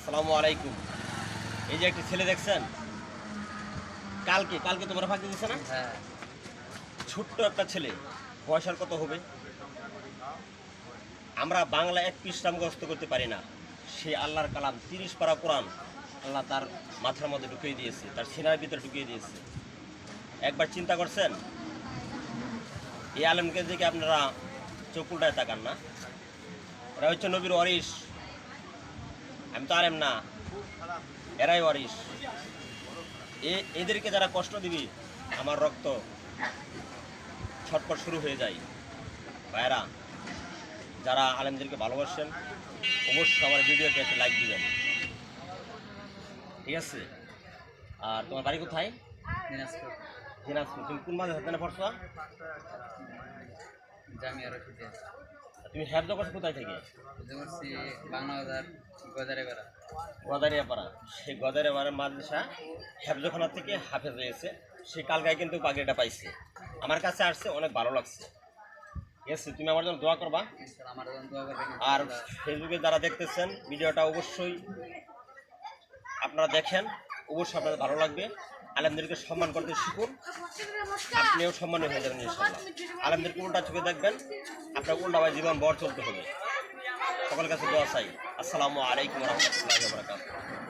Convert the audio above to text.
আসসালামু আলাইকুম। এই যে একটা ছেলে দেখছেন, কালকে কালকে তোমার ফাঁকি দিচ্ছে না? হ্যাঁ, ছোট্ট একটা ছেলে, বয়সার কত হবে? আমরা বাংলা এক পৃষ্ঠা মুখস্থ করতে পারি না। সে আল্লাহর কালাম 30 পারা কোরআন আল্লাহ তার মাথার মধ্যে ঢুকিয়ে দিয়েছে, তার সিনার ভিতরে ঢুকিয়ে দিয়েছে। একবার চিন্তা করছেন, এই আলেমকে দেখে আপনারা চোখ উল্টায় তাকান না? এরা হচ্ছে নবীর ওয়ারিস। আমি তো আলেম না, এরাই ওয়ারিস। এদেরকে যারা কষ্ট দিবি, আমার রক্ত ছটফট শুরু হয়ে যায়। ভাইয়েরা, যারা আলেমদেরকে ভালোবাসেন অবশ্যই আমার ভিডিওতে একটা লাইক দিবেন, ঠিক আছে? আর তোমার বাড়ি কোথায়? দিনাজপুর দিনাজপুর। তুমি কোন মাঝে হাতে পড়ছো? জামিয়া রশিদে তুমি হ্যাফজ করছো কোথায় থেকে? করছি বাংলা বাজার গজারেপাড়া। গদারিয়াপাড়া। সেই গদারিয়াপাড়ার মাদ্রাসা হ্যাফজখানা থেকে হাফেজ হয়েছে। সেই কালকায় কিন্তু পাগড়িটা পাইছে, আমার কাছে আসছে, অনেক ভালো লাগছে। ঠিক আছে, তুমি আমার জন্য দোয়া করবা। আমার জন্য দোয়া করবেন। আর ফেসবুকে যারা দেখতেছেন ভিডিওটা অবশ্যই আপনারা দেখেন, অবশ্যই আপনাদের ভালো লাগবে। আলেমদেরকে সম্মান করতে শিখুন, আপনিও সম্মানী হয়ে যাবেন ইনশাআল্লাহ। আলেমদেরকে উল্টা চোখে দেখবেন, আপনার উল্টাভাবে জীবন বর চলতে হবে। সকলের কাছে দোয়া চাই। আসসালামু আলাইকুম ওয়া রাহমাতুল্লাহি ওয়া বারাকাতুহু।